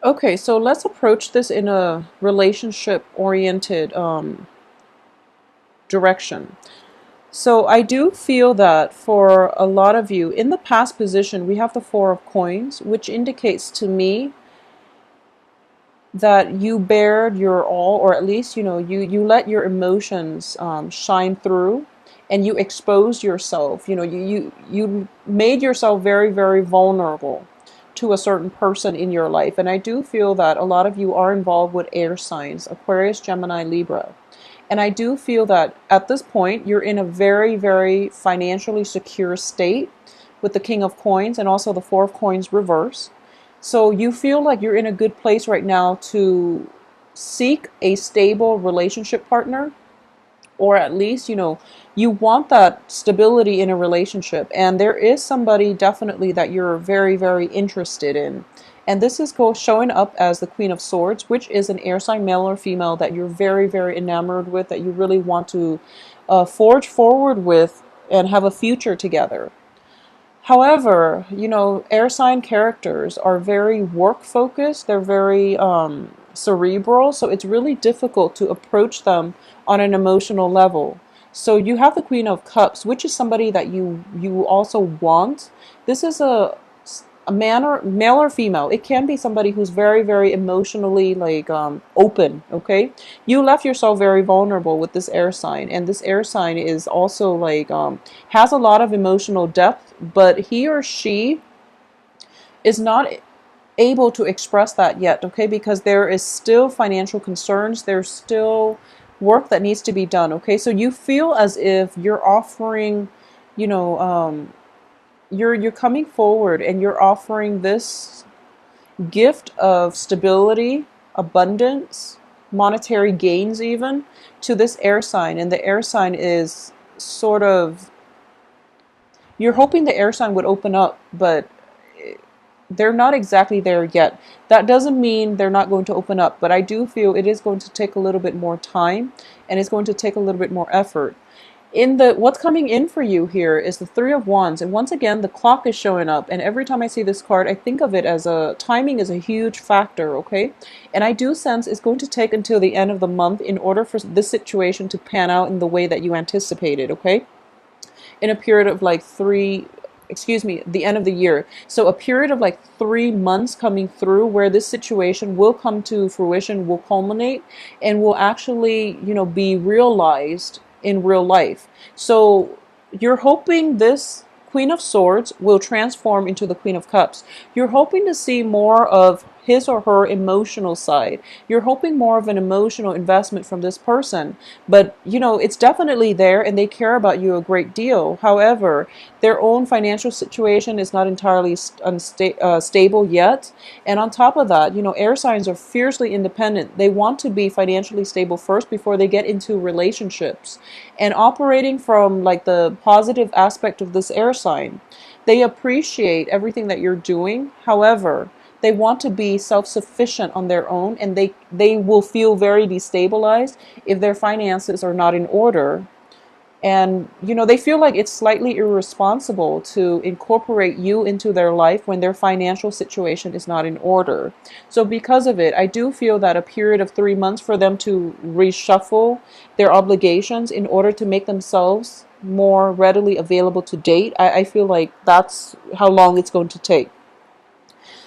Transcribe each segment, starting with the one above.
Okay, so let's approach this in a relationship-oriented direction. So I do feel that for a lot of you, in the past position, we have the Four of Coins, which indicates to me that you bared your all, or at least, you let your emotions shine through, and you exposed yourself. You made yourself very, very vulnerable to a certain person in your life. And I do feel that a lot of you are involved with air signs, Aquarius, Gemini, Libra. And I do feel that at this point, you're in a very, very financially secure state with the King of Coins and also the Four of Coins reverse. So you feel like you're in a good place right now to seek a stable relationship partner, or at least, you want that stability in a relationship. And there is somebody definitely that you're very, very interested in. And this is showing up as the Queen of Swords, which is an air sign, male or female, that you're very, very enamored with, that you really want to forge forward with and have a future together. However, air sign characters are very work focused. They're very cerebral, so it's really difficult to approach them on an emotional level. So you have the Queen of Cups, which is somebody that you also want. This is a man or male or female. It can be somebody who's very, very emotionally like open. Okay, you left yourself very vulnerable with this air sign, and this air sign is also like has a lot of emotional depth, but he or she is not able to express that yet. Okay, because there is still financial concerns. There's still work that needs to be done. Okay, so you feel as if you're offering, you know you're coming forward and you're offering this gift of stability, abundance, monetary gains even, to this air sign. And the air sign is sort of, you're hoping the air sign would open up, but they're not exactly there yet. That doesn't mean they're not going to open up, but I do feel it is going to take a little bit more time, and it's going to take a little bit more effort. In the what's coming in for you here is the Three of Wands, and once again the clock is showing up, and every time I see this card I think of it as a timing is a huge factor. Okay, and I do sense it's going to take until the end of the month in order for this situation to pan out in the way that you anticipated. Okay, in a period of like three, excuse me, the end of the year. So a period of like 3 months coming through where this situation will come to fruition, will culminate, and will actually, be realized in real life. So you're hoping this Queen of Swords will transform into the Queen of Cups. You're hoping to see more of his or her emotional side. You're hoping more of an emotional investment from this person. But, it's definitely there and they care about you a great deal. However, their own financial situation is not entirely stable yet. And on top of that, air signs are fiercely independent. They want to be financially stable first before they get into relationships. And operating from like the positive aspect of this air sign, they appreciate everything that you're doing. However, they want to be self-sufficient on their own, and they will feel very destabilized if their finances are not in order. And they feel like it's slightly irresponsible to incorporate you into their life when their financial situation is not in order. So because of it, I do feel that a period of 3 months for them to reshuffle their obligations in order to make themselves more readily available to date, I feel like that's how long it's going to take.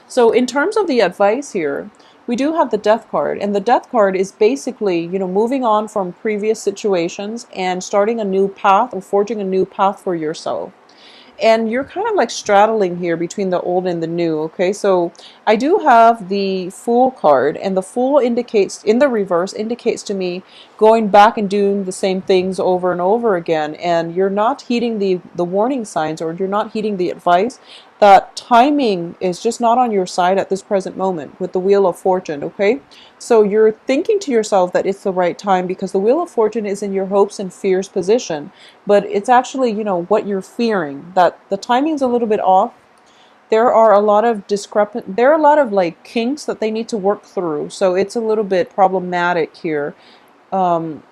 So in terms of the advice here, we do have the Death card, and the Death card is basically, moving on from previous situations and starting a new path or forging a new path for yourself. And you're kind of like straddling here between the old and the new. Okay, so I do have the Fool card, and the Fool indicates, in the reverse, indicates to me going back and doing the same things over and over again, and you're not heeding the warning signs, or you're not heeding the advice that timing is just not on your side at this present moment with the Wheel of Fortune. Okay, so you're thinking to yourself that it's the right time because the Wheel of Fortune is in your hopes and fears position, but it's actually, what you're fearing, that the timing's a little bit off. There are a lot of there are a lot of like kinks that they need to work through, so it's a little bit problematic here. um,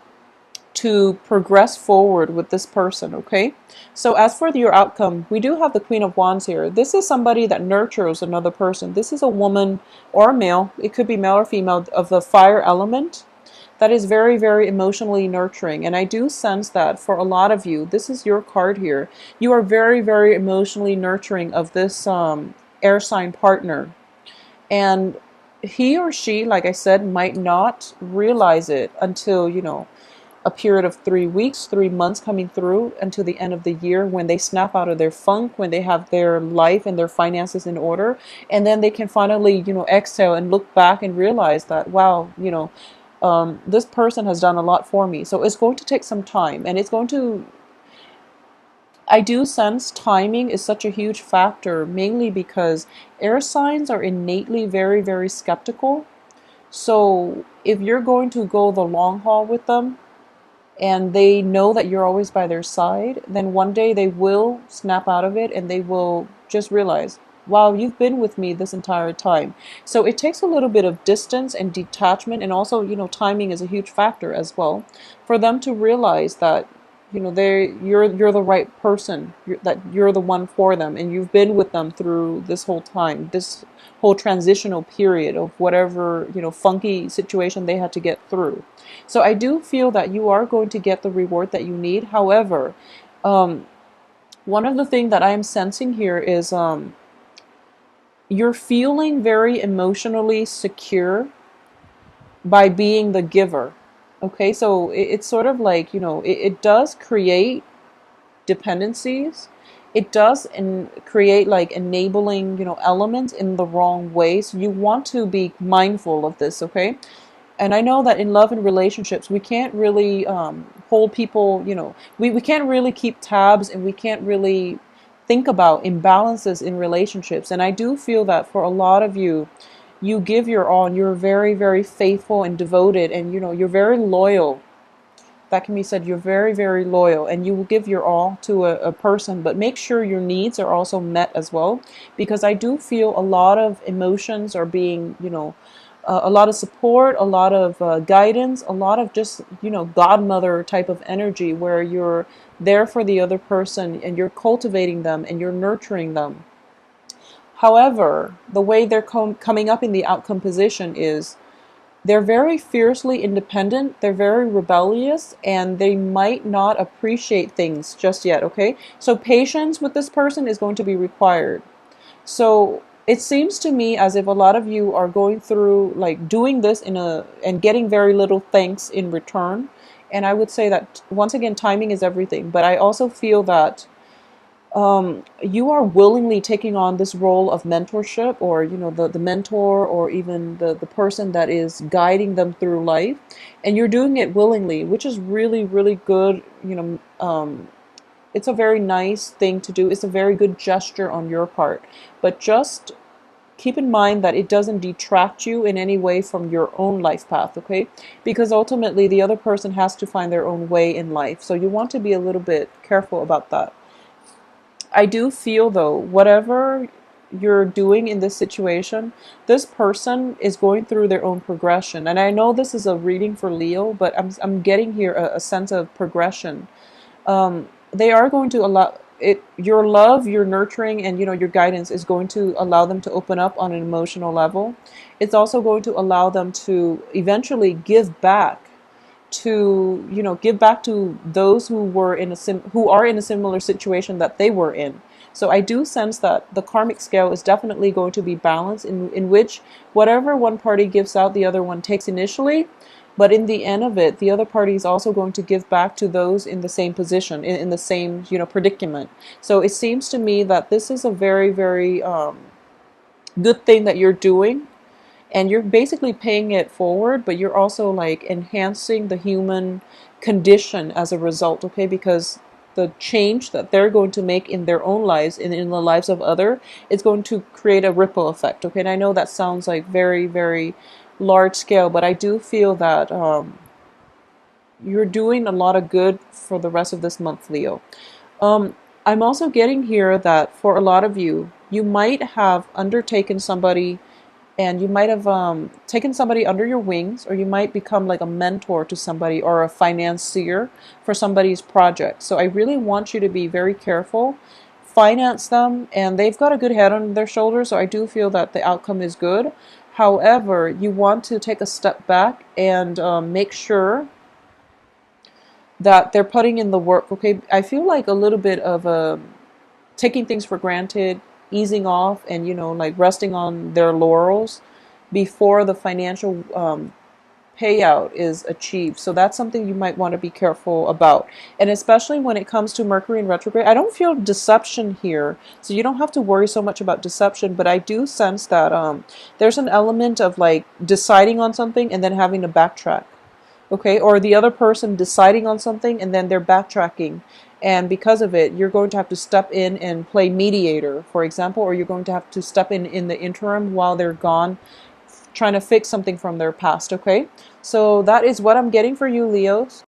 to progress forward with this person, okay? So as for your outcome, we do have the Queen of Wands here. This is somebody that nurtures another person. This is a woman or a male, it could be male or female, of the fire element that is very, very emotionally nurturing. And I do sense that for a lot of you, this is your card here. You are very, very emotionally nurturing of this air sign partner. And he or she, like I said, might not realize it until, a period of 3 weeks, 3 months coming through until the end of the year, when they snap out of their funk, when they have their life and their finances in order. And then they can finally, exhale and look back and realize that, wow, this person has done a lot for me. So it's going to take some time, and I do sense timing is such a huge factor, mainly because air signs are innately very, very skeptical. So if you're going to go the long haul with them, and they know that you're always by their side, then one day they will snap out of it and they will just realize, wow, you've been with me this entire time. So it takes a little bit of distance and detachment, and also, timing is a huge factor as well, for them to realize that, you're the right person, that you're the one for them, and you've been with them through this whole time, this whole transitional period of whatever, funky situation they had to get through. So I do feel that you are going to get the reward that you need. However, one of the things that I am sensing here is you're feeling very emotionally secure by being the giver. Okay, so it's sort of like, it does create dependencies. It does create like enabling, elements in the wrong way. So you want to be mindful of this, okay? And I know that in love and relationships, we can't really hold people, we can't really keep tabs, and we can't really think about imbalances in relationships. And I do feel that for a lot of you, you give your all, and you're very, very faithful and devoted, and you're very loyal. That can be said, you're very, very loyal, and you will give your all to a person, but make sure your needs are also met as well, because I do feel a lot of emotions are being, a lot of support, a lot of guidance, a lot of just, godmother type of energy, where you're there for the other person and you're cultivating them and you're nurturing them. However, the way they're coming up in the outcome position is they're very fiercely independent, they're very rebellious, and they might not appreciate things just yet, okay? So patience with this person is going to be required. So it seems to me as if a lot of you are going through like doing this and getting very little thanks in return. And I would say that once again, timing is everything. But I also feel that you are willingly taking on this role of mentorship, or the mentor, or even the person that is guiding them through life, and you're doing it willingly, which is really, really good. It's a very nice thing to do. It's a very good gesture on your part, but just keep in mind that it doesn't detract you in any way from your own life path, okay? Because ultimately the other person has to find their own way in life, so you want to be a little bit careful about that. I do feel though, whatever you're doing in this situation, this person is going through their own progression. And I know this is a reading for Leo, but I'm getting here a sense of progression. They are going to allow it, your love, your nurturing, and your guidance is going to allow them to open up on an emotional level. It's also going to allow them to eventually give back to those who were who are in a similar situation that they were in. So I do sense that the karmic scale is definitely going to be balanced, in which whatever one party gives out, the other one takes initially, but in the end of it, the other party is also going to give back to those in the same position, in the same predicament. So it seems to me that this is a very, very good thing that you're doing, and you're basically paying it forward, but you're also like enhancing the human condition as a result, okay? Because the change that they're going to make in their own lives and in the lives of other, it's going to create a ripple effect, okay? And I know that sounds like very, very large scale, but I do feel that you're doing a lot of good for the rest of this month, Leo. I'm also getting here that for a lot of you, you might have undertaken somebody and you might have taken somebody under your wings, or you might become like a mentor to somebody or a financier for somebody's project. So I really want you to be very careful, finance them, and they've got a good head on their shoulders, so I do feel that the outcome is good. However, you want to take a step back and make sure that they're putting in the work. Okay, I feel like a little bit of taking things for granted, easing off, and like resting on their laurels before the financial payout is achieved. So that's something you might want to be careful about. And especially when it comes to Mercury in retrograde, I don't feel deception here. So you don't have to worry so much about deception, but I do sense that there's an element of like deciding on something and then having to backtrack. Okay, or the other person deciding on something and then they're backtracking, and because of it you're going to have to step in and play mediator, for example, or you're going to have to step in the interim while they're gone, trying to fix something from their past. Okay, so that is what I'm getting for you, Leos.